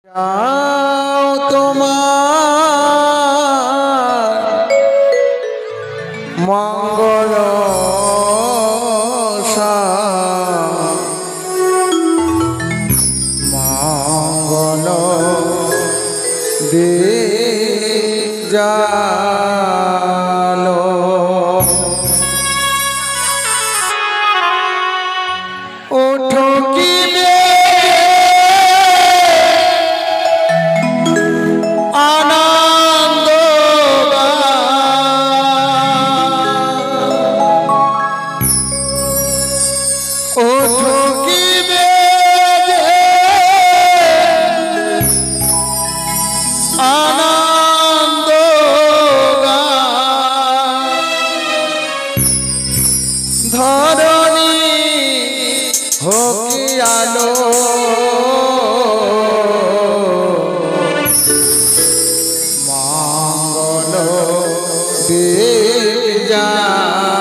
যাও তোমার মঙ্গল মঙ্গল দে জালো ওঠো কি ধরণী হোকি আলো মঙ্গল দেব জালো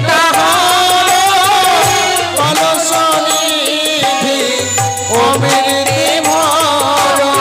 তাহার কলস নিধি অমৃতে ভরা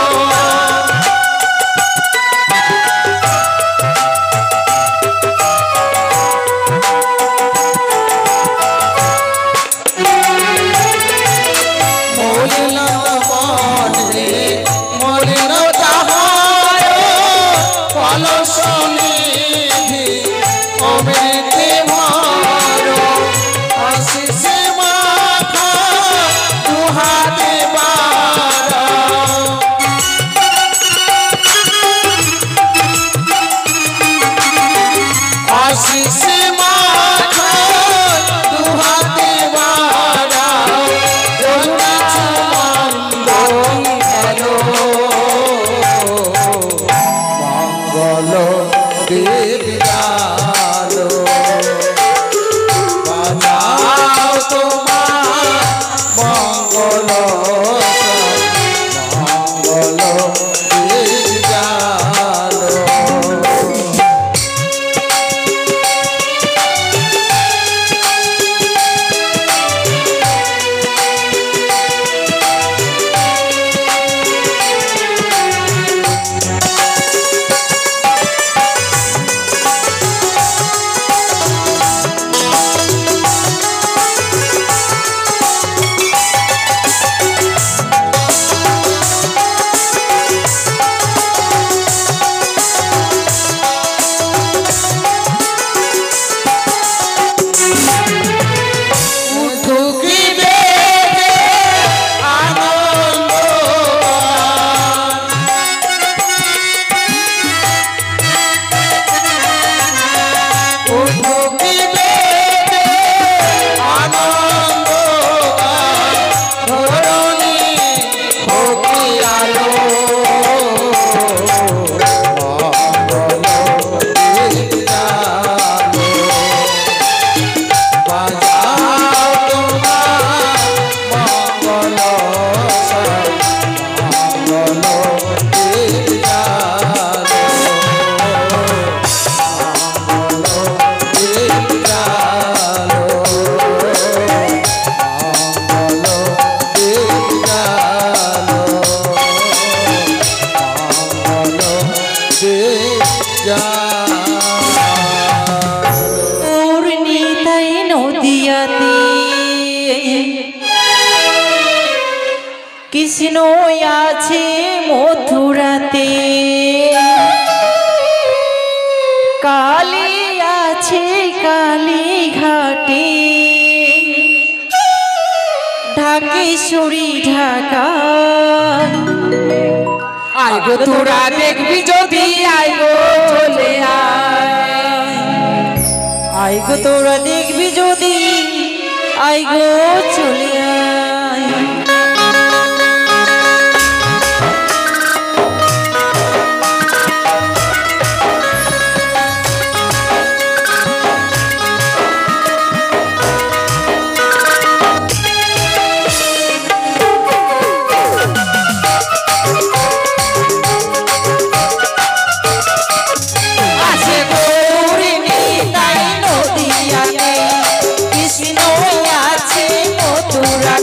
কৃষ্ণ আছে মথুরাতে, কালী আছে কালী ঘাটে, ঢাকেশ্বরী ঢাকা। আইগো তোরা দেখবি যদি আইগো চলে আইগো তোরা দেখবি যদি আইগো চলে আয়। কৃষ্ণ আছে মথুরা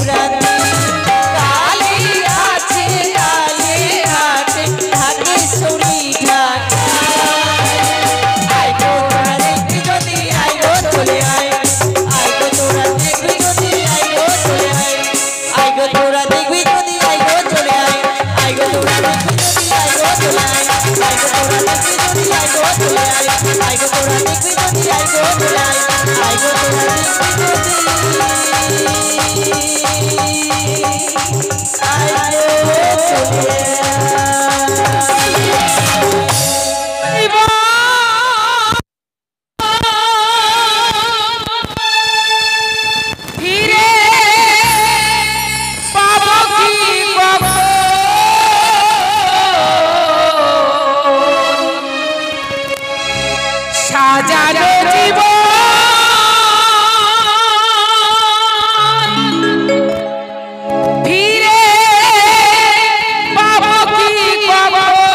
রাতে কালী আছে কালী হাতে থাকে শরী ঢাকা আই গো তোরা দেখবি যদি আই গো চলে আয় আই গো তোরা দেখবি যদি আই গো চলে আয় আই গো তোরা দেখবি যদি আই গো চলে আয় আই গো তোরা দেখবি যদি আই গো চলে আয় আই গো তোরা দেখবি যদি আই গো চলে আয় আই গো তোরা দেখবি যদি আই গো চলে আয় আই গো তোরা সাজানো জীবন ফিরে পাবো কি পাবো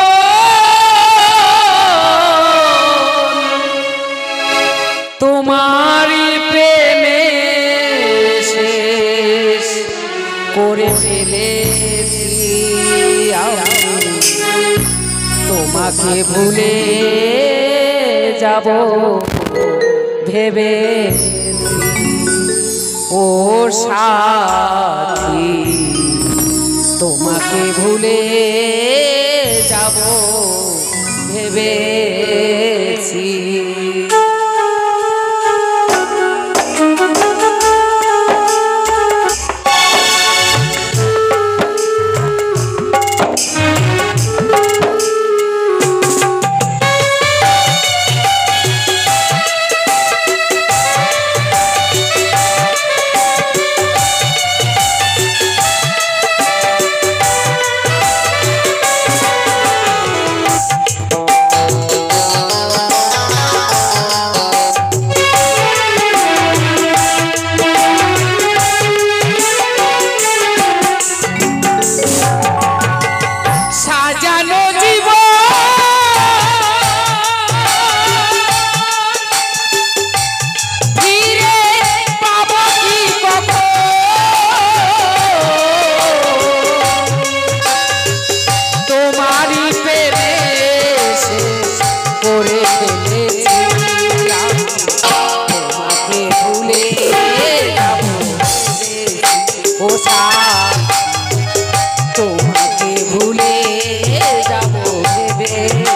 তোমারই প্রেমে শেষ করে ফেলেছি তোমাকে ভুলে যাব ভেবে ও সাথী তোমাকে ভুলে যাব ভেবেছি তোমাকে ভুলে যাব ভেবে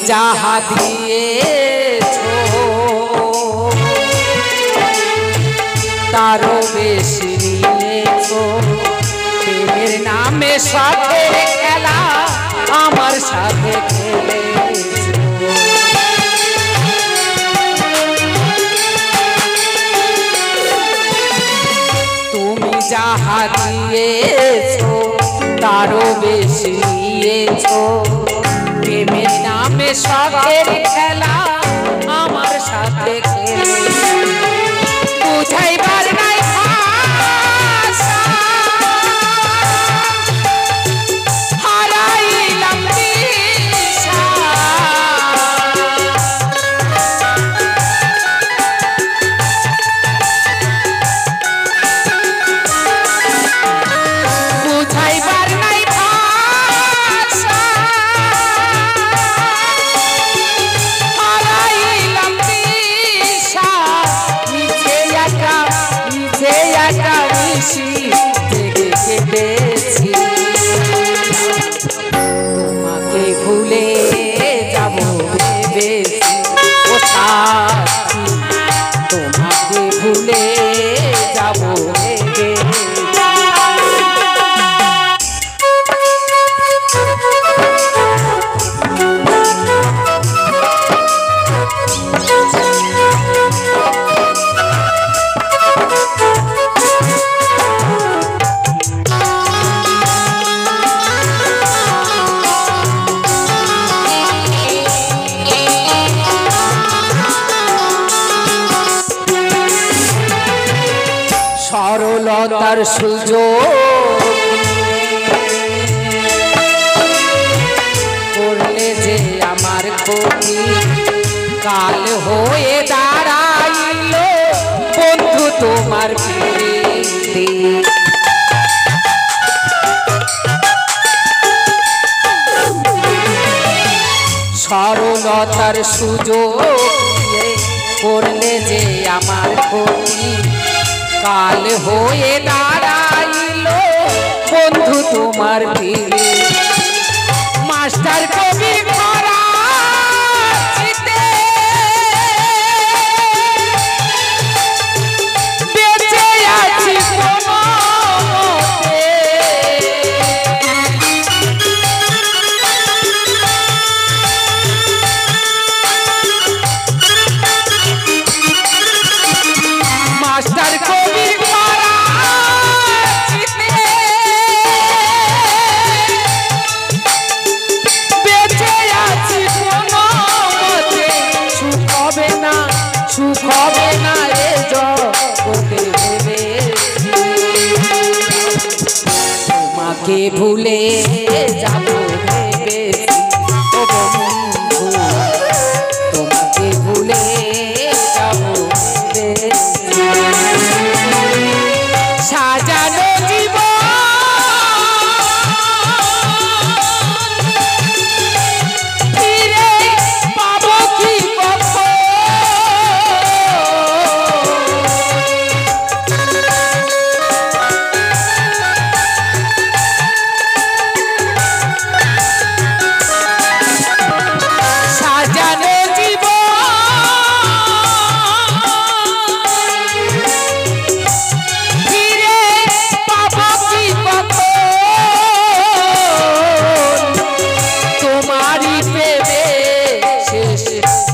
যাহা দিয়েছো তারও বেশি নিয়েছো প্রেমের নামে সাথে খেলা আমার সাথে খেলেছো তুমি যাহা দিয়েছো তারও বেশি নিয়েছো প্রেমের নামে শখের খেলা আমার সাথে খেলে বুঝাইবার নাই ভাষা হারাইলাম দিশা বুঝাইবার নাই ভাষা হারাইলাম দিশা নিচে একা চারুলতার সুযোগ করলে যে আমার ক্ষতি কাল হয়ে দাঁড়াইল বন্ধু তোমার প্রীতি সরলতার সুযোগ করলে যে আমার ক্ষতি কাল হয়ে দাঁড়াইল বন্ধু তোমার প্রীতি মাস্টার কবি তোমাকে ভুলে যাব ভেবেছি ও বন্ধু তোমাকে ভুলে যাব ভেবেছি সাজানো জীবন ফিরে পাবো কি কখন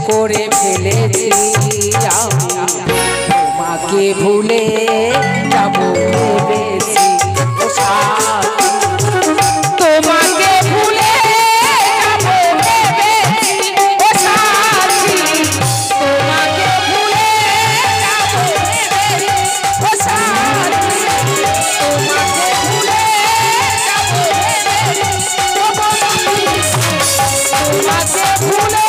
করে ফেলেছি তোমাকে ভুলে যাব ভেবেছি ও সাথী তোমাকে ভুলে যাব ভেবেছি ও সাথী তোমাকে ভুলে যাব ভেবেছি ও সাথী তোমাকে ভুলে যাব ভেবেছি ও বন্ধু তোমাকে ভুলে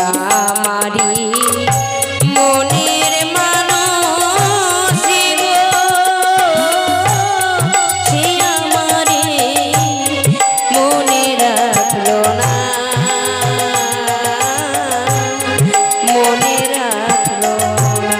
আমারি মনের মানুষ গো, সে আমারে মনে রাখলো না, মনে রাখলো না।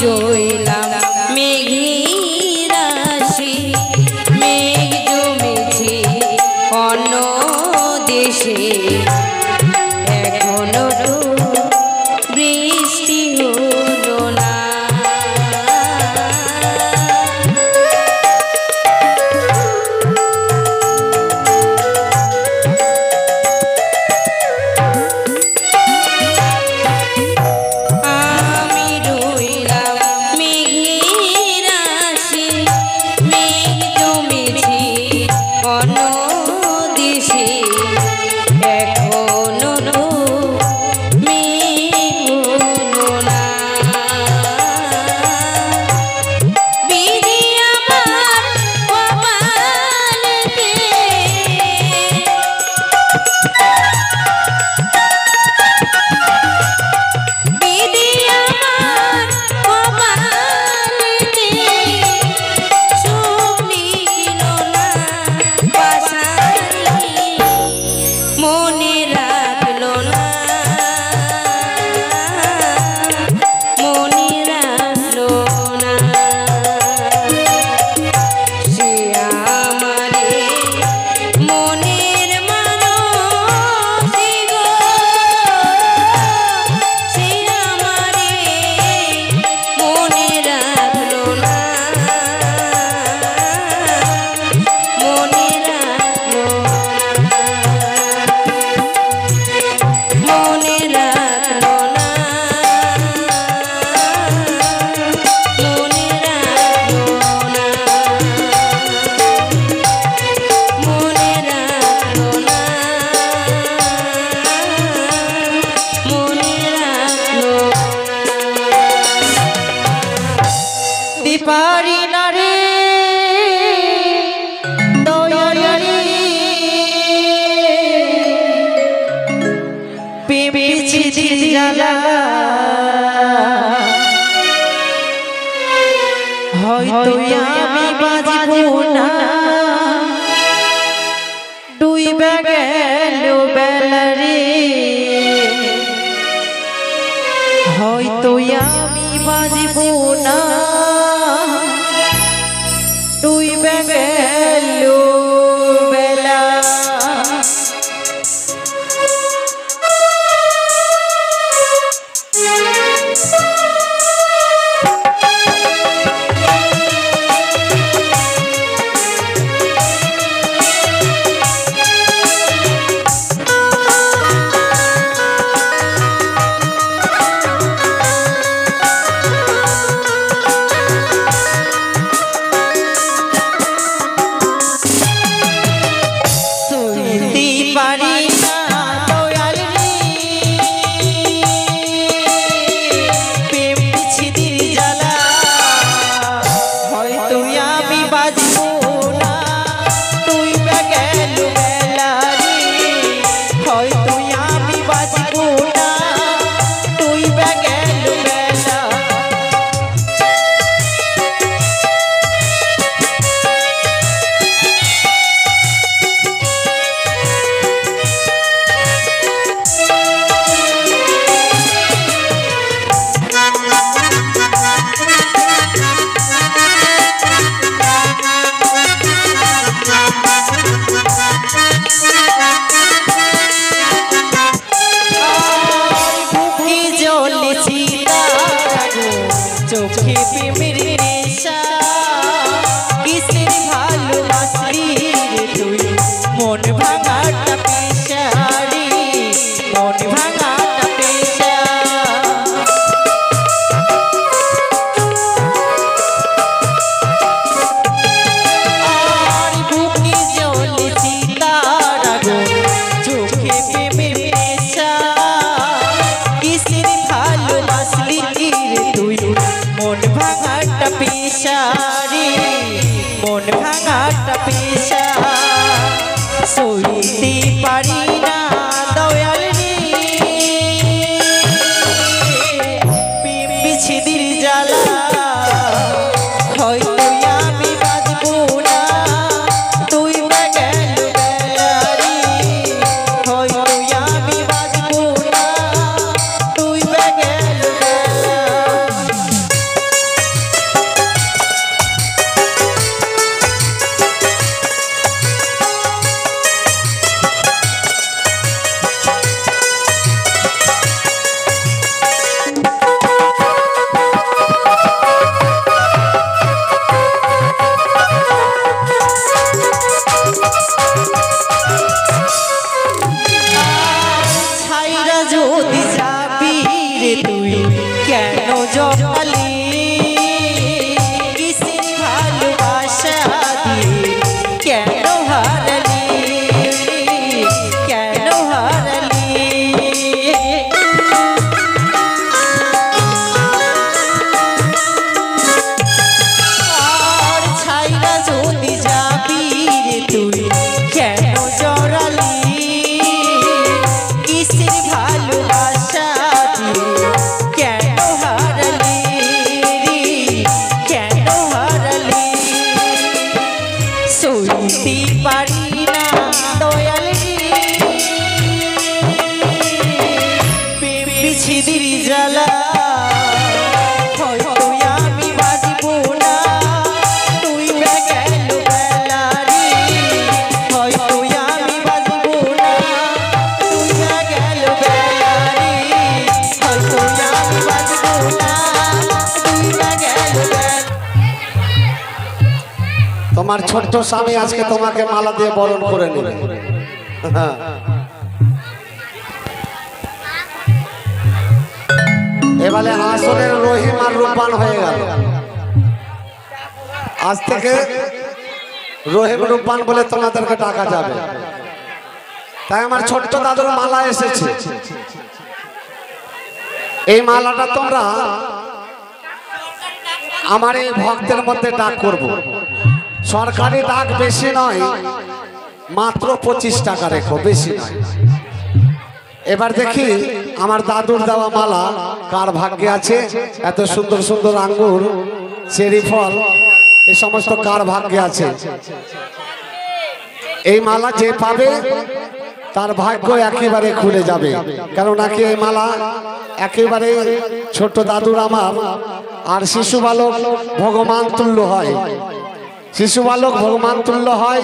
রইলাম মেঘের রাশি, মেঘ জমেছে অন্য দেশে, এখনো তো বৃষ্টি হলো না। পারি না রে দয়ারি পেপেছি জ্বালা, হয়তো আমি বাঁচব না, ডুইবে গেল বেলা রে, হয়তো আমি বাঁচব না, ডুইবে গেল বেলা। চোখে প্রেমের নেশা কিসের ভালোবাসলি রে তুই মন ভাঙাটা পেশারি মন ভাঙাটা পেশা আর বুকে জ্বলে সীতার আগুন চোখে প্রেমের নেশা কিসের ভালোবাসলি রে তুই মন ভাঙাটা পেশারি মন ভাঙাটা পেশা সইতে পারি না দয়াল রে বিচ্ছেদের জ্বালা হয়তো আমি বাঁচবো না তুই বা গেল বেলারি হয়তো আমি বাঁচবো না তুই বা গেল বেলা ছাইরা যদি যাবি রে তুই কেন জগালি কিসের ভালোবাসা দিয়ে কেন হারালি কেন হারালি আর ছাইরা যদি যাবি রে তুই কেন জড়ালি কিসের ভালোবাসা দিয়ে কেন হারালি কেন হারালি সইতে পারি না দয়াল বিচ্ছেদের জ্বালা হয়তো আমি বাঁচবো না তুই বা গেল বেলারি হয়তো আমি বাঁচবো না তুই বা গেল বেলারি হয়তো আমি বাঁচবো না তুই বা গেল বেলারি তোমার ছোট্ট স্বামী আজকে তোমাকে মালা দিয়ে বরণ করে নেবে। এবারে আসলের রহিম আর রূপান হয়ে গেল। আজ থেকে রহিম রূপান বলে তোমাদেরকে টাকা যাবে। তাই আমার ছোট্ট দাদুর মালা এসেছে। এই মালাটা তোমরা আমার এই ভক্তের মধ্যে ডাক করব। সরকারি ডাক বেশি নয়, মাত্র 25 টাকা রেখো, বেশি নয়। এবার দেখি আমার দাদুর দেওয়া মালা কার ভাগ্যে আছে। এত সুন্দর সুন্দর আঙ্গুর, চেরি ফল, এই সমস্ত কার ভাগ্যে আছে। এই মালা যে পাবে তার ভাগ্য একেবারে খুলে যাবে। কারণ নাকি এই মালা একেবারে ছোট দাদুর আমার আর শিশু বালক ভগবান তুল্য হয়। শিশু বালক ভগবান তুল্য হয়।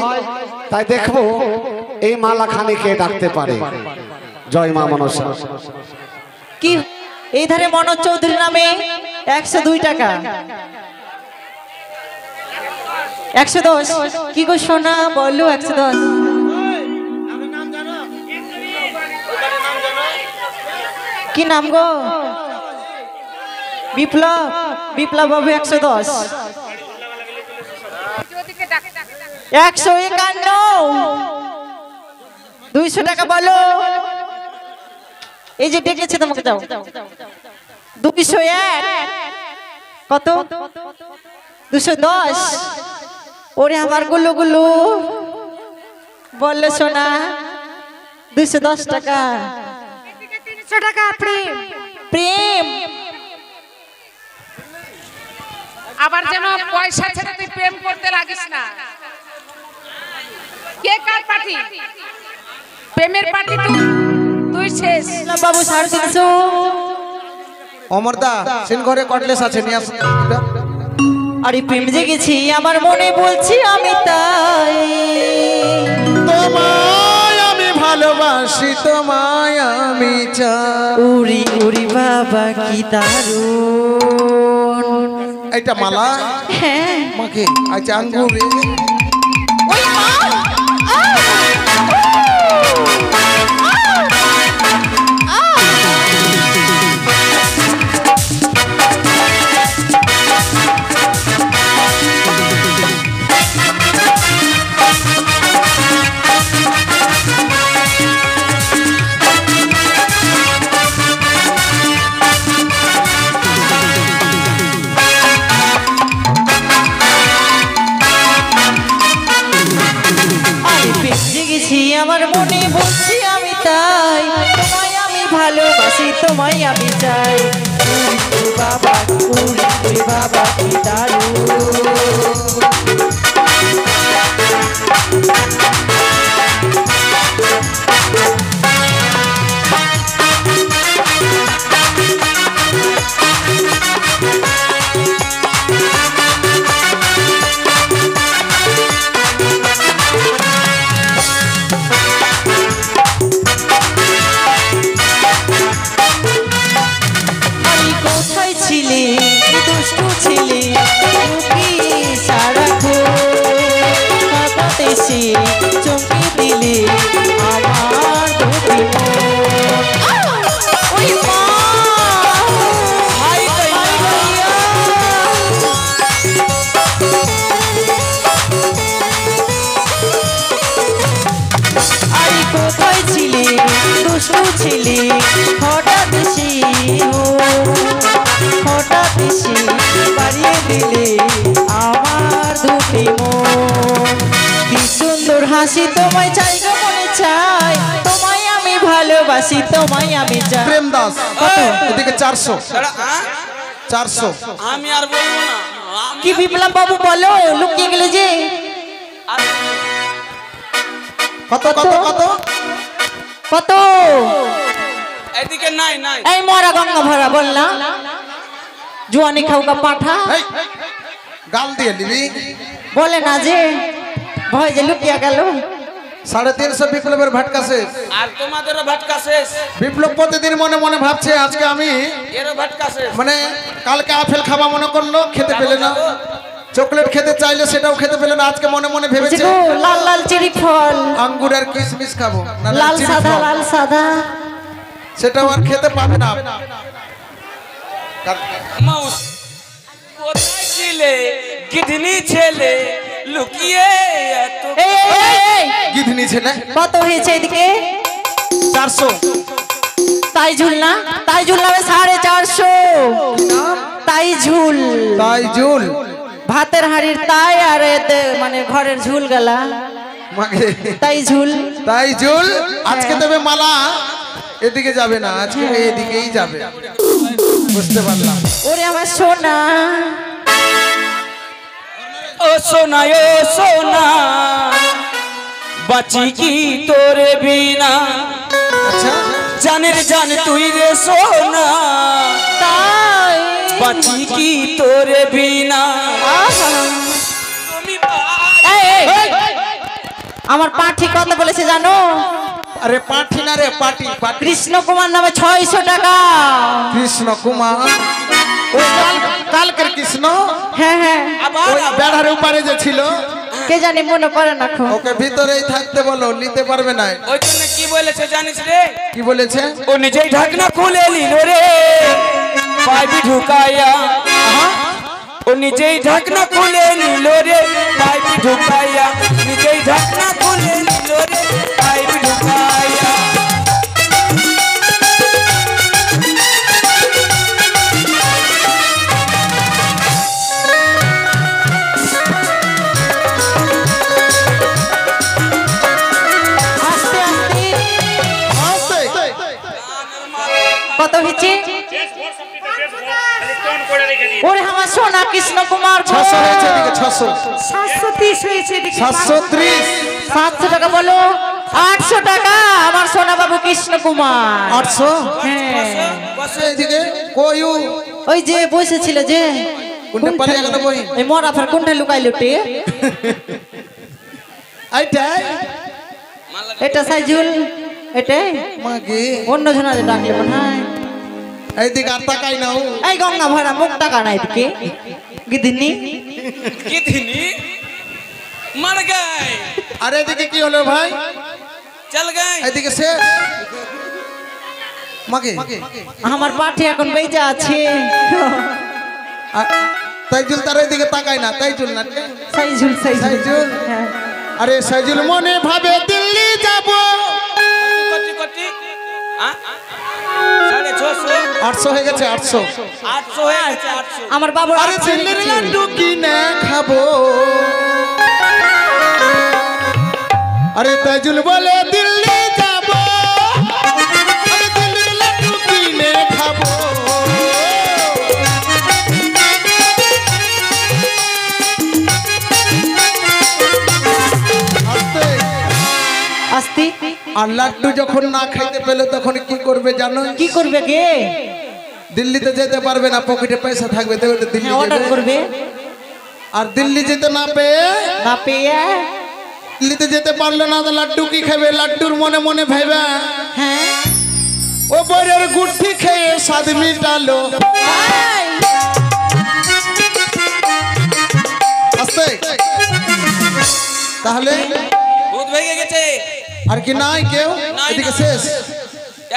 তাই দেখবো এই মালা খানি কে ডাকতে পারে। জয় মা মনসা। কি এই ধারে মনোজ চৌধুরী নামে 102 টাকা 110 কি গো সোনা বলো 110 কি নাম গো বিপ্লব বিপ্লব বাবু 110 151 200 টাকা বলো এই যে ডেকেছে তোমাকে যাও 201 কত 210 ওরে আমার গুলো গুলো বললে সোনা 210 টাকা 300 টাকা প্রেম প্রেম আবার যেন পয়সা ছেড়ে তুই প্রেম করতে লাগিস না। কে কার পার্টি প্রেমের পার্টি তুই শেষ। বাবু 350 অমরদা সিন ঘরে কটলেস আছে নিয়ে আসুন। আরে প্রেম জেগেছি আমার মনে বলছি আমি তাই তোমায় আমি ভালোবাসি, তোমায় আমি চাই। উড়ি উড়ি বাবা কি দারুণ এটা মালা হ্যাঁ মাকে আচ্ছা আঙ্গুর ওই মা আমার মনে বলছি আমি তাই তোমায় আমি ভালোবাসি তোমায় আমি চাই বাবা বাবা কি চমকে দিলে আমার দুটি ওই মা আরে কোথায় ছিলে দুষ্টু ছিলে হঠাৎ এসে বাড়িয়ে দিলে আমার দুটি মন কি সুন্দর হাসি তোমায় চাই গো মনে চাই তোমায় আমি ভালোবাসি তোমায় আমি চাই প্রেম দাস কত এদিকে 400 আমি আর বলবো না কি বিপ্লব বাবু বলো লুকিয়ে গেলে যে কত কত কত কত এদিকে নাই নাই এই মরা গঙ্গা ভরা বললাম জোয়ানি খাওকা পাঠা এই গাল দিয়ে নিবি বলে না যে ভয় যে লুকিয়ে গেল 350 বিপ্লবের ভাটকা শেষ আর তোমাদেরও ভাটকা শেষ বিপ্লব প্রতিদিন মনে মনে ভাবছে আজকে আমি এরও ভাটকা শেষ মানে কালকে আপেল খাওয়া মনে করলো খেতে পেলে না চকলেট খেতে চাইলে সেটাও খেতে পেলে না আজকে মনে মনে ভেবেছে গো লাল লাল চেরি ফল আঙ্গুর আর কিশমিশ খাবো না লাল চিনি সাদা খাবো। লাল সাদা সেটাও আর খেতে পাবে না মাউস কোথায় ছিলে কিডনি ছেলে লুকিয়ে এত এই, এই, এই, গিধনি ছেলে কত হয়েছে এদিকে 400 তাই ঝুল না 450 তাই ঝুল তাই জুল ভাতের হাড়ির তাই আর এতে মানে ঘরের ঝুল গেলা মাগে তাই ঝুল তাই জুল আজকে দেবে মালা এদিকে যাবে না আজকে এদিকেই যাবে বুঝতে পারলাম ওরে আমার সোনা ও সোনা বাঁচি কি তোরে বিনা আচ্ছা জানের জান তুই রে সোনা তাই বাঁচি কি তোরে বিনা আহা। তুমি এই, এই, আমার পাঠি কত বলেছে জানো আরে পাঠি না রে পাটি পাটি কৃষ্ণ কুমার নামে 600 টাকা কৃষ্ণ কুমার ওই কালকের কৃষ্ণ হ্যাঁ হ্যাঁ ওই বেড়ার উপরে যে ছিল কে জানি মনে করে না খো ওকে ভিতরেই থাকতে বলো নিতে পারবে না ওই জন্য কি বলেছে জানিস রে কি বলেছে ও নিজেই ঢাকনা খুলে নিল রে পাইপি ঢুকাইয়া ও নিজেই ঢাকনা খুলে নিল রে পাইপি ঢুকাইয়া নিজেই ঢাকনা খুলে নিল রে পাইপি ঢুকাইয়া আস্তে আস্তে কত হয়েছে ওরে আমার সোনা কৃষ্ণ কুমার 600 হয়েছে এদিকে 600 730 হয়েছে এদিকে 730 700 টাকা বলো 800 টাকা আমার সোনা বাবু কৃষ্ণ কুমার 800 হ্যাঁ বসে এদিকে কইউ ওই যে বসেছিল যে কোনটা পালিয়ে গেল বই এই মরা ফের কোনটা লুকাই লুটে এইটাই এটা সাইজুল এটাই মাগে অন্য জনারে ডাকলে মনে হয় এইদিকে আর তাকাই নাও এই গঙ্গা ভরা মুখ টাকা নাই দিকে गिदनी कितनी मर गए আরে এদিকে কি হলো ভাই? चल गए এদিকে সে মাকে हमार पाठी এখন বেজা আছে তাইজুল তার এদিকে তাকায় না, তাইজুল না সাইজুল সাইজুল। আরে সাইজুল মনে ভাবে দিল্লি যাব। कटी कटी हाँ 650 800 হয়ে গেছে 800। 800 है 800 আমার বাবুর আরে দিল্লির লাড্ডু কিনে খাবো। আরে তাইজুল বলে দিল্লি যাব, আরে দিল্লির লাড্ডু কিনে খাবো। আস্তে আর লাড্ডু যখন না খাইতে পেলে তখন কি করবে জানো? কি করবে গে দিল্লিতে যেতে পারবে না, পকেটে পয়সা থাকবে তবে তো দিল্লি অর্ডার যাবে। করবে আর দিল্লি যেতে না পেয়ে না পেয়ে দিল্লিতে যেতে পারলে না তো লাড্ডু কি খাবে? লাড্ডুর মনে মনে ভাইবা হ্যাঁ ও বরের গুঠি খেয়ে স্বাদ মিটালো। আস্তে তাহলে ভূত ভেঙে গেছে আর কি নাই কেউ? নাই, এদিকে নাই। শেষ।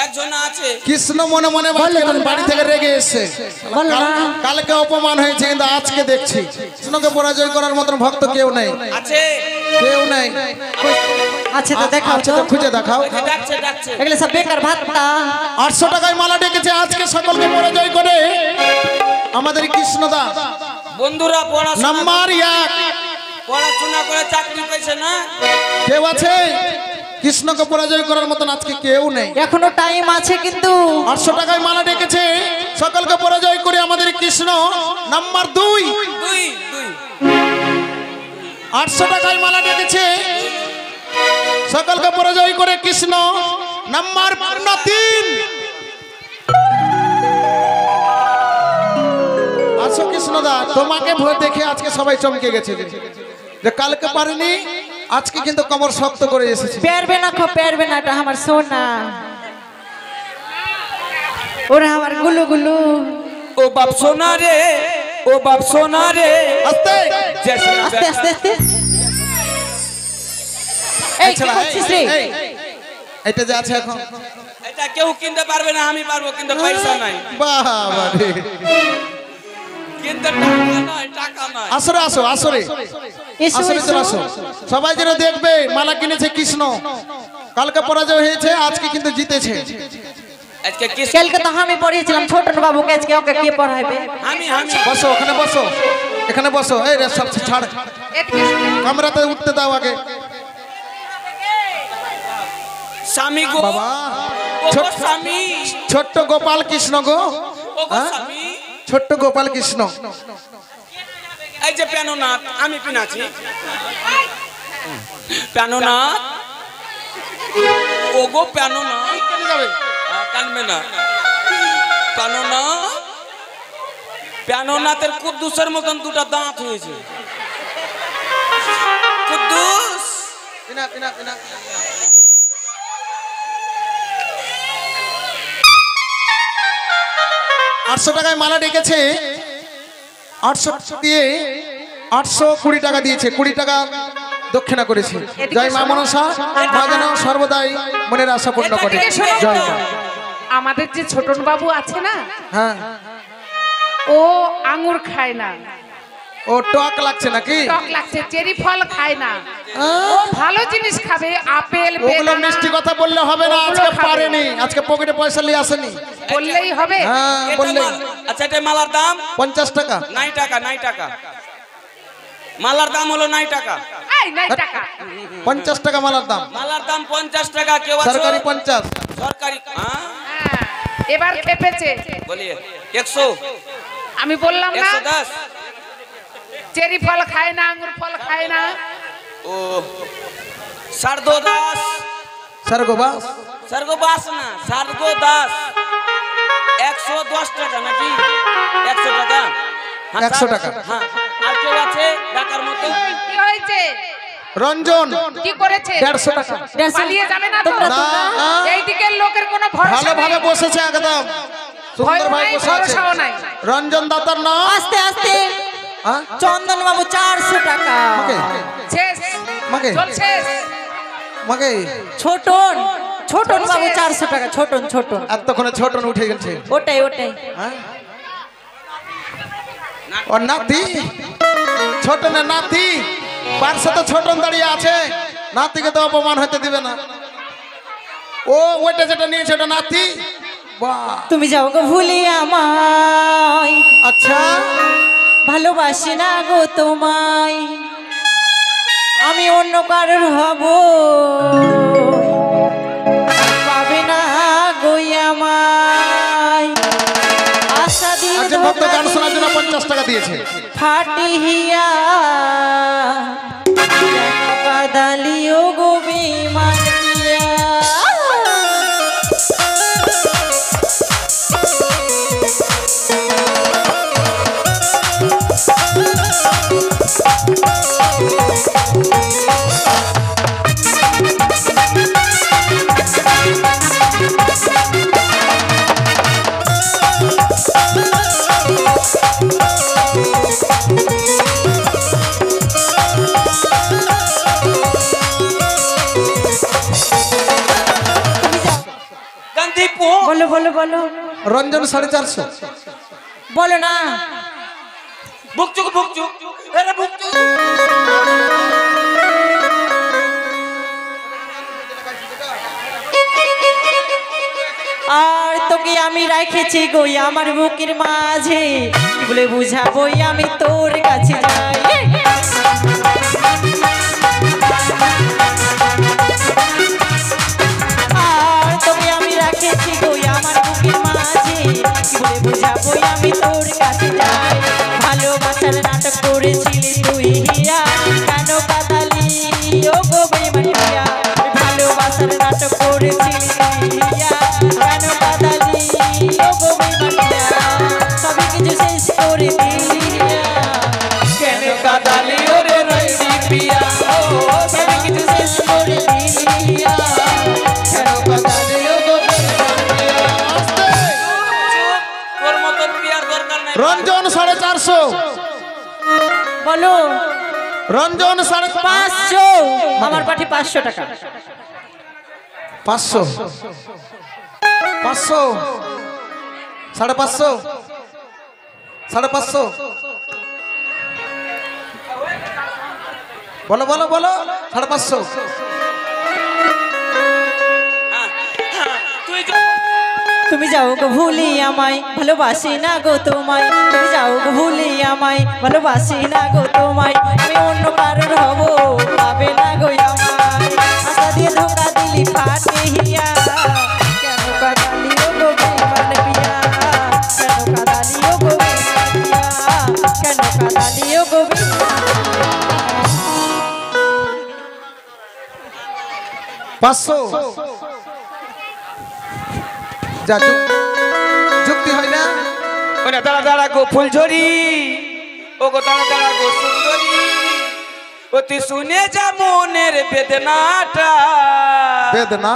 একজন আছে কৃষ্ণ মনে মনে ভাবছে বাড়ি থেকে রেগে এসছে, বলো না। কালকে অপমান হয়েছে কিন্তু আজকে দেখছি কৃষ্ণকে পরাজয় করার মতন ভক্ত কেউ নেই, আছে কেউ নেই। আছে তো দেখাও আচ্ছা তো তো খুঁজে দেখাও। ওই যে ডাকছে ডাকছে এগুলো সব বেকার ভাতটা 800 টাকায় মালা ডেকেছে আজকে সকলকে পরাজয় করে আমাদের কৃষ্ণদা বন্ধুরা পড়াশোনা নাম্বার 1। পড়াশোনা করে চাকরি পেয়েছে না কেউ আছে কৃষ্ণকে পরাজয় করার মতন? আজকে কেউ নেই। এখনো টাইম আছে কিন্তু 800 টাকায় মালা ডেকেছে সকলকে পরাজয় করে আমাদের কৃষ্ণ নাম্বার 2। দুই দুই 800 টাকায় মালা ডেকেছে সকলকে পরাজয় করে কৃষ্ণ নাম্বার 3। আসো কৃষ্ণদা, তোমাকে ভয় দেখে আজকে সবাই চমকে গেছে যে কালকে পারেনি, আজকে কিন্তু কমর শক্ত করে এসেছে। পারবে না পারবে না, এটা আমার সোনা ওরা আমার গুলু গুলু ও বাপ সোনা রে ও বাপ সোনা রে আস্তে জেসে আস্তে আস্তে আস্তে এই কি ছেলে, করছিস রে এই, এটা যে আছে এখন এটা কেউ কিনতে পারবে না, আমি পারবো কিন্তু পয়সা নাই, বাবা রে। কিন্তু টাকা নয় টাকা নয়। আসরে আসো আসরে এসো আসরে চলে আসো। সবাই যেন দেখবে মালা কিনেছে কৃষ্ণ, কালকে পরাজয় হয়েছে আজকে কিন্তু জিতেছে। আজকে কি কালকে তো আমি পড়িয়েছিলাম ছোটন বাবুকে, আজকে ওকে কে পড়াইবে? আমি বসো ওখানে বসো, এখানে বসো। এই রে সব ছাড়, এদিকে শুনে। কামরাতে উঠতে দাও আগে। স্বামী গো বাবা ও গো ছোট- স্বামী ছোট্ট গোপাল কৃষ্ণ গো, ও গো হ্যাঁ? স্বামী ছোট্ট গোপাল কৃষ্ণ। এই যে প্যানোনাথ আমি পিনাছি প্যানোনাথ ও গো প্যানোনাথ কানবে না প্যানোনাথ প্যানোনাথের কুদ্দুসের মতন দুটো দাঁত হয়েছে কুদ্দুস পিনা, পিনা, পিনা। আটশো টাকায় মালা ডেকেছে, 800 দিয়ে 820 টাকা দিয়েছে, 20 টাকা দক্ষিণা করেছে। জয় মা মনসা, মা যেন সর্বদাই মনের আশা পূর্ণ করে। এদিকে শোনো তো। জয় মা। আমাদের যে ছোটন বাবু আছে না, হ্যাঁ, ও আঙ্গুর খায় না, ও টক লাগছে নাকি? টক লাগছে, চেরি ফল খায় না, ও ভালো জিনিস খাবে, আপেল ওগুলো বেদানা মিষ্টি কথা বললে হবে না, ওগুলো আজকে খাবে। পারেনি, আজকে পকেটে পয়সা নিয়ে আসেনি। বললেই হবে। হ্যাঁ এটা বললে মাল- আচ্ছা এটা মালার দাম 50 টাকা। নাই টাকা নাই টাকা মালার দাম হলো নাই টাকা এই নাই টাকা। 50 টাকা মালার দাম, মালার দাম 50 টাকা কেউ আছে সরকারি 50। সরকারি হ্যাঁ হ্যাঁ, এবার খেপেছে। বলিয়ে 100 আমি বললাম না 110 চেরি ফল খায় না, আঙ্গুর ফল খায় না। ও সারদো দাস সরগোবাস সারগো বাস না সারগো দাস 110 টাকা নাকি 100 টাকা হ্যাঁ, 100 টাকা। হ্যাঁ আর কেউ আছে ঢাকার মতো কি হয়েছে? রঞ্জন কি করেছে? 150 টাকা। পালিয়ে যাবে না তো? না, এই দিকের লোকের কোনো ভরসা ভালোভাবে নেই। বসেছে একদম সুন্দর ভাবে নাই, বসে আছে। ভরসাও নাই। রঞ্জন দাতার নাম আস্তে আস্তে হ্যাঁ চন্দন বাবু 400 টাকা। মাকে শেষ মাকে চল শেষ মাকে ছোটন ছোটন বাবু 400 টাকা। ছোটন ছোটন এতক্ষণে ছোটন উঠে গেছে। ওটাই ওটাই। হ্যাঁ ও নাতি ছোটনের নাতি পার্শ্বে তো ছোটন দাঁড়িয়ে আছে, নাতিকে তো অপমান হতে দিবে না। ও ওইটা যেটা নিয়েছে ওটা নাতি। বাহ তুমি যাও গো ভুলি আমায়, আচ্ছা ভালোবাসি না গো তোমায়, আমি অন্য কারোর হব, পাবে না গো আমায়। আশা দিয়ে একজন ভক্ত গান শোনার জন্য 50 টাকা দিয়েছে। ফাটিয়া কাদালিও গো বিমান দিয়া। বলো বলো বলো রঞ্জন 450। বলো না। বুকচুক বুকচুক আরে বুকচুক। আর তোকে আমি রাখেছি গো আমার বুকের মাঝে, কি বলে বুঝাবো আমি তোর কাছে যাই। আর তোকে আমি রাখেছি গো আমার বুকের মাঝে, কি বলে বুঝাবো আমি তোর কাছে যাই। ভালোবাসার নাটক করেছিলি তুই হিয়া, কেন কাঁদালি ও গো বেমানিয়া। ভালোবাসার নাটক করেছিলি তুই হিয়া, কেন কাঁদালি ও গো বেমানিয়া। সবই কিছু শেষ করে দিলি হিয়া, কেন কাদালি ওরে রইলি পিয়া, ও সবই কিছু শেষ করে দিলি হিয়া, কেন কাঁদালি ও গো বেমানিয়া। তোর মতন পিয়ার দরকার নাই। রঞ্জন 450। বলো রঞ্জন 550। 500 আমার পাঠে 500 টাকা। 500 500 550 550। বলো বলো বলো 550। তুই তুমি যাও গো ভুলি আমায়, ভালোবাসি না গো তোমায়। তুমি যাও গো ভুলি আমায়, ভালোবাসি না গো তোমায়, আমি অন্য কারোর হব, পাবে না গো আমায়। আশা দিয়ে ধোকা দিলি ফাটিয়া, কেন কাঁদালি ও গো বেঈমান পিয়া, কেন কাঁদালি ও গো বেঈমান পিয়া, কেন কাঁদালি ও গো বেঈমান। 500। যা যুক্তি হয় না। ওরে দাঁড়া দাঁড়া গো ফুলঝড়ি, ও গো দাঁড়া দাঁড়া গো সুন্দরী, ও তুই শুনে যা মনের বেদনাটা। বেদনা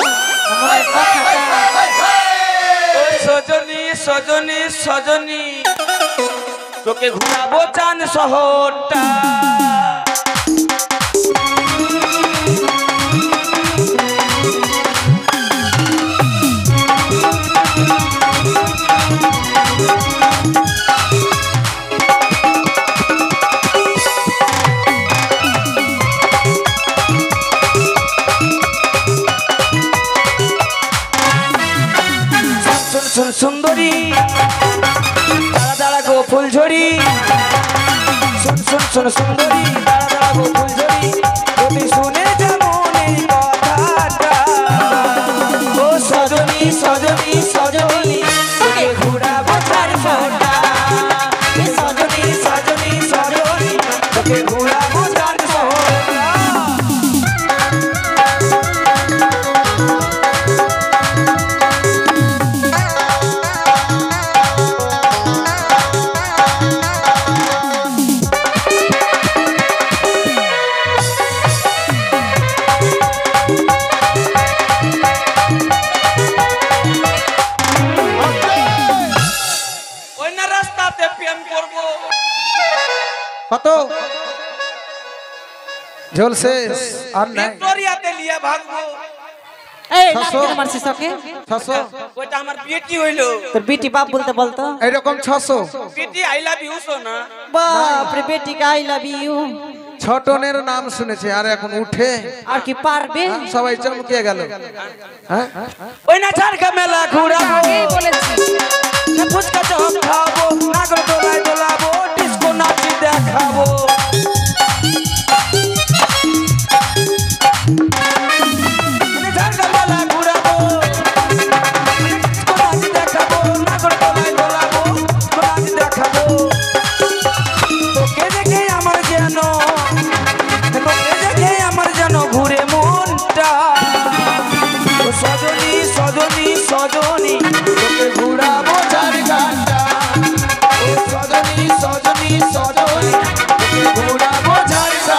আমার কথাটা ওই সজনী সজনী সজনী, তোকে ঘুরাবো চান শহরটা। শুন সুন্দরী, দাঁড়া দাঁড়া গো ফুলঝড়ি, শুন শুন শুন সুন্দরী, দাঁড়া দাঁড়া গো ফুলঝড়ি, তুমি শুনে যেমন এই কথাটা। ও সজনী সজনী সজনী, তোকে ঘুরাবো চার ফোঁটা। এ সজনী সজনী সজনী, তোকে ঘুরাবো চার ফোঁটা। কত ঝোল শেষ আর নাই ভিক্টোরিয়াতে নিয়ে ভাগবো। এই ছশো। লাঠি মারছিস ওকে 600 ওইটা আমার বিটি হইলো। তোর বেটি বাপ বলতে বলতো এইরকম 600 বিটি আই লাভ ইউ সোনা। বাপ রে বেটি আই লাভ ইউ ছোটনের নাম শুনেছে আর এখন উঠে আর কি পারবে সবাই চমকে গেল হ্যাঁ ওই না ঝাড়খা মেলা ঘুরাবো, আগেই বলেছি না ফুচকা চপ খাবো, নাগর দোলায় দোলাবো, ডিস্কো নাচি দেখাবো। মানে ঝাড়খা মেলা ঘুরাবো, মানে ডিস্কো নাচি দেখাবো, নাগর দোলায় দোলাবো, ডিস্কো নাচি দেখাবো। তোকে দেখে আমার যেন, তোকে দেখে আমার যেন ঘুরে মনটা। ও সজনী সজনী সজনী তোকে ঘুরাবো ঝাড়খণ্ডটা। ও সজনী সজনী সজনী তোকে ঘুরাবো ঝাড়খণ্ডটা।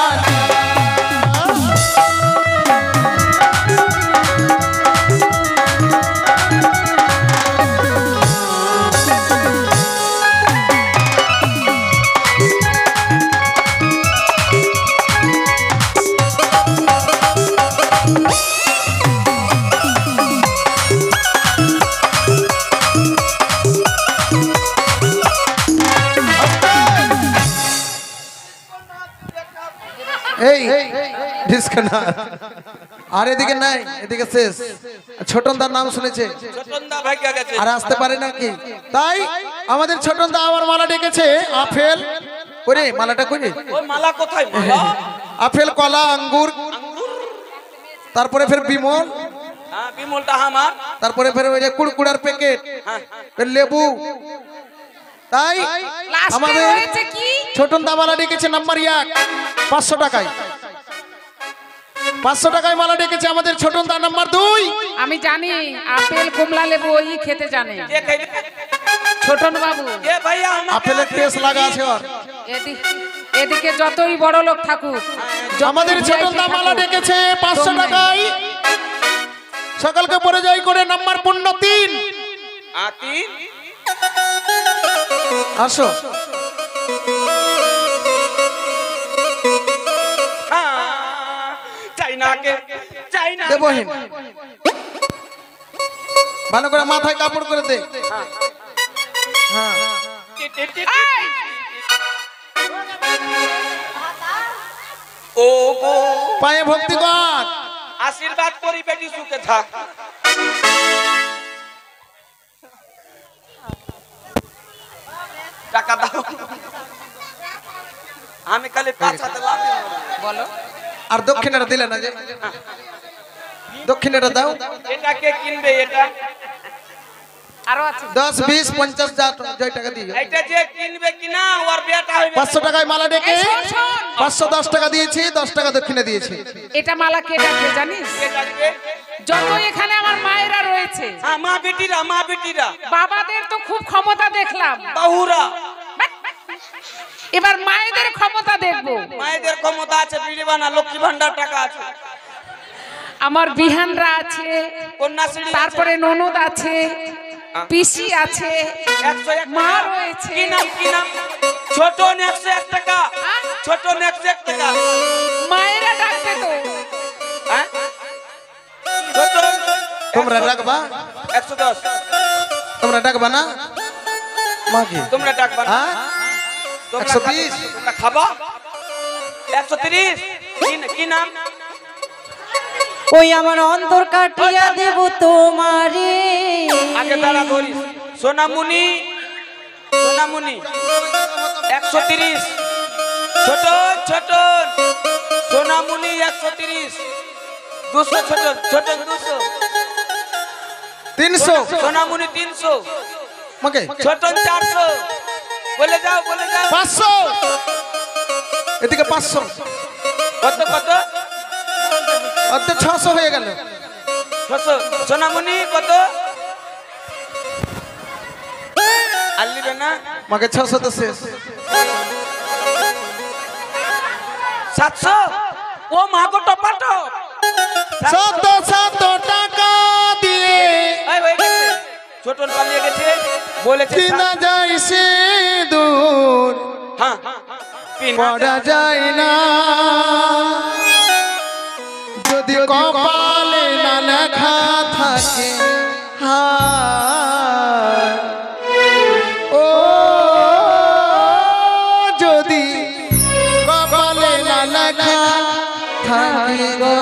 এই ডিস্কো না আর এদিকে নাই এদিকে শেষ ছোটনদার নাম শুনেছে ছোটনদা ভাগ্য গেছে। আর আসতে পারে নাকি তাই আমাদের ছোটনদা আবার মালা ডেকেছে আপেল করে মালাটা করে ওই মালা কোথায় মালা? আপেল কলা আঙ্গুর তারপরে ফের বিমল হ্যাঁ বিমলটা আমার। তারপরে ফের ওই যে কুড়কুড়ার প্যাকেট হ্যাঁ ফের লেবু তাই লাস্টে আমাদের রয়েছে কি ছোটনদা মালা ডেকেছে নাম্বার 1 500 টাকায় 500 টাকায় মালা ডেকেছে আমাদের ছোটনদা নাম্বার 2 আমি জানি আপেল কমলা লেবু ওই খেতে জানে কে খাইবে? ছোটন বাবু এ ভাইয়া আমাকে আপেলের টেস্ট লাগা আছে ওর এদিকে যতই বড় লোক থাকুক যতই আমাদের VIP ছোটনদা মালা থাকুক, ডেকেছে 500 তোমরা- টাকায় সকালকে পরে যাই করে নাম্বার 3 আতি আসো চাইনাকে চাইনা দেবহীন ভালো করে মাথায় কাপড় করে দে হ্যাঁ এই, ও গো পায়ে ভক্তি কর আশীর্বাদ করি বেটি সুখে থাক। টাকা দাও আমি খালি 5 লাখ বলো আর দক্ষিণাটা দিলে না যে দক্ষিণাটা দাও এটা কে কিনবে? এটা আরো আছে 10 20 50 যা জয় টাকা দিও এটা যে কিনবে কিনা ওর বেটা হইবে। 500 টাকায় মালা ডেকে এই শোন, শোন। 510 টাকা দিয়েছি 10 টাকা দক্ষিণে দিয়েছি এটা মালা কে ডাকবে জানিস কে ডাকবে? যত এখানে আমার মায়েরা রয়েছে হ্যাঁ মা বেটিরা বাবাদের তো খুব ক্ষমতা দেখলাম বাহুরা এবার মায়েদের ক্ষমতা দেখবো মায়েদের ক্ষমতা আছে, বিড়ি বানা লক্ষ্মী ভান্ডার টাকা আছে, আমার বিহানরা আছে কন্যাশ্রী আছে। তারপরে ননদ আছে পিসি আছে 101 মা টাকা। রয়েছে। কি নাম ছোট 101 টাকা, ছোট 101 টাকা। মায়েরা ডাকবে তো হ্যাঁ ছোট তোমরা ডাকবা 110 তোমরা ডাকবা না মাকে তোমরা ডাকবা না? হ্যাঁ তোমরা 120 তোমরা খাবা 130 কি নাম? ওই আমার অন্তর কাটিয়া দেব তোমারে আগে দাঁড়া ধরি সোনামুনি 130 ছোট সোনামুনি 130 200 ছোট 200 300 সোনামুনি 300 মাকে ছোট 400 বলে যাও 500 এদিকে 500 কত অর্ধেক 600 হয়ে গেল 600 সোনামুনি কত আল্লিবে না মাকে 600 তো শেষ 700 ও মাগো টপাটো শত টাকা দিয়ে ছোট পালিয়ে গেছে বলেছে কিনা যায় সে দূর হ্যাঁ পড়া যায় না যদি কপালে না লেখা থাকে হায় ও যদি কপালে না লেখা থাকে গো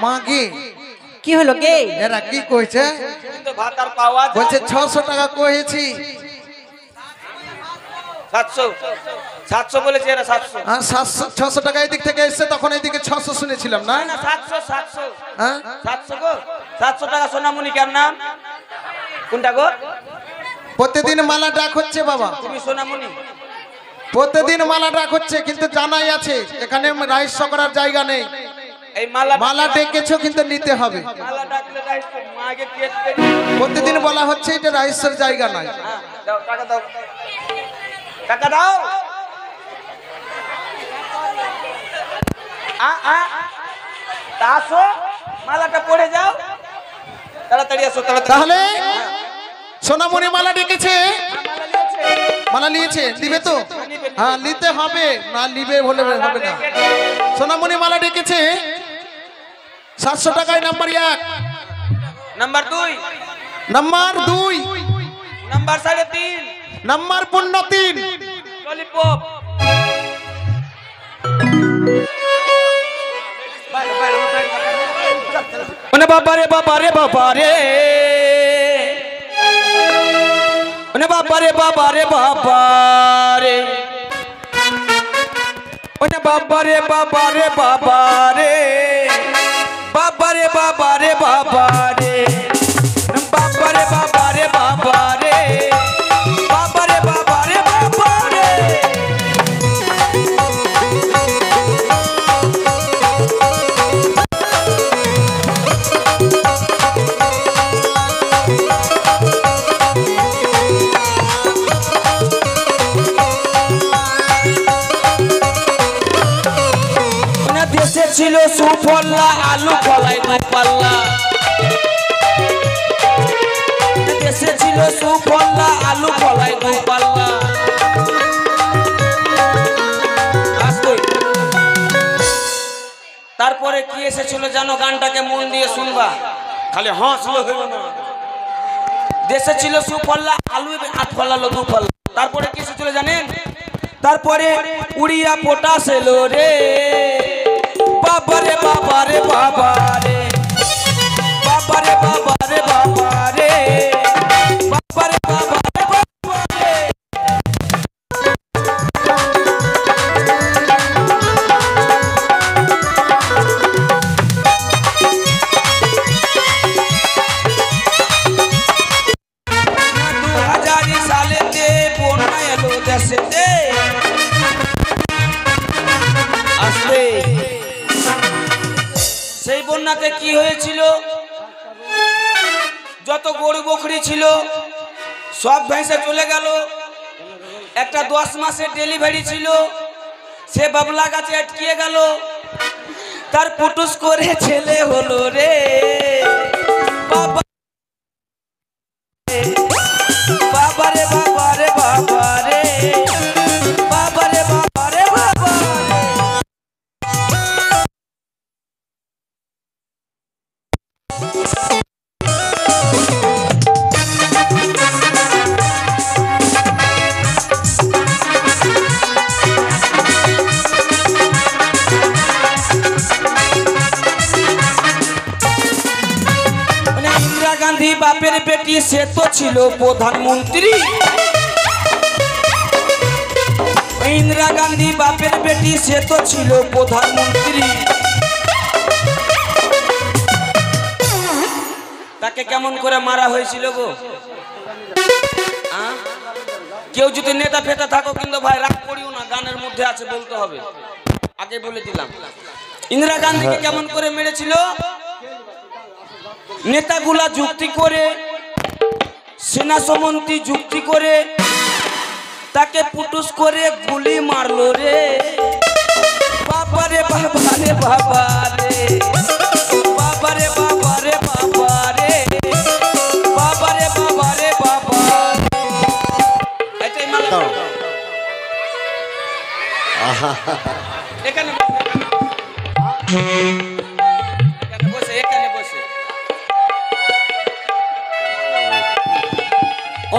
মাগি কি হলো গে? এরা কি কইছে? বলছে 600 টাকা কইছি। 700 বলেছে এরা 700। আর 600 টাকা এদিক থেকে এসেছে তখন এদিকে 600 শুনেছিলাম না? না 700 হ্যাঁ 700 গো 700 টাকা সোনামণি কার নাম কোনটা গো? প্রতিদিন মালা ডাক হচ্ছে বাবা, তুমি সোনামণি প্রতিদিন মালা ডাক হচ্ছে, কিন্তু জানাই আছে এখানে রাইস করার জায়গা নেই। এই মালা মালা ডেকেছো কিন্তু নিতে হবে। মালা ডাকলে রাইস মাগে কি প্রতিদিন বলা হচ্ছে এটা রাইসের জায়গা নয়। দাও টাকা দাও টাকা দাও আসো মালাটা পড়ে যাও তাড়াতাড়ি আসো তাড়াতাড়ি। তাহলে সোনামণি মালা ডেকেছে, মালা নিয়েছে, দিবে তো? হ্যাঁ নিতে হবে, না নিবে বলে হবে না। সোনামণি মালা ডেকেছে 700 টাকায় number 1, number 2, number 2, number 3.5, number 3 lollipop one বাবারে বাবারে বাবারে ওনে বাবারে বাবারে বাবারে ওনে বাবারে বাবারে বাবারে বাবারে বাবারে বাবারে বাবারে বাবারে বাবারে বাবারে বাবারে বাবারে দেশে ছিল সুফল্লা আলু ফলাই দুই পাল্লা দেশে ছিল সুফল্লা আলু ফলাই দুই পাল্লা তারপরে কি এসেছিল জানো? গানটাকে মন দিয়ে শুনবা, খালি হাসলো হইল না। দেশে ছিল সুফল্লা আলু 8 ফল্লা লো 2 ফল্লা। তারপরে কি এসেছিল জানেন? তারপরে উড়িয়া পটাশ এলো রে বাবারে বাবারে বাবারে বাবারে বাবারে বাবারে বাবারে বাবারে বাবারে সালেতে বন্যা এলো দেশেতে আসলে সেই বন্যাতে কি হয়েছিল? যত গরু বকরি ছিল সব ভেসে চলে গেল। একটা 10 মাসের ডেলিভারি ছিল, সে বাবলা গাছে আটকিয়ে গেল। তার পুটুস করে ছেলে হলো রে বাবা বাবারে বাবারে বাবারে বাবারে বাবারে বাবারে इंदिरा गांधी बापेर बेटी से तो छिलो प्रधानमंत्री। इंदिरा गांधी बापेर बेटी से तो छिलो प्रधानमंत्री। তাকে কেমন করে মারা হয়েছিল গো? কেউ যদি নেতা ফেতা থাকো কিন্তু ভাই রাগ করিও না, গানের মধ্যে আছে বলতে হবে, আগে বলে দিলাম। ইন্দিরা গান্ধীকে কেমন করে মেরেছিল? নেতাগুলা যুক্তি করে, সেনা সমন্ত্রী যুক্তি করে তাকে পুটুস করে গুলি মারলো রে। বাবারে বাবারে বাবারে বাবারে বাবারে বাবারে বাবারে বাবারে বাবা। এটাই মালা। এখানে বসে, এখানে বসে।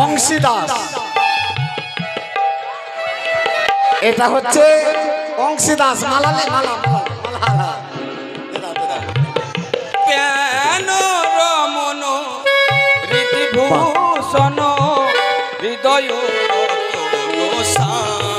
অংশীদাস, এটা হচ্ছে অংশীদাস। মালা নে, মালা মালা মালা। কেন রমন রীতিভূষণ হৃদয় রতন সান।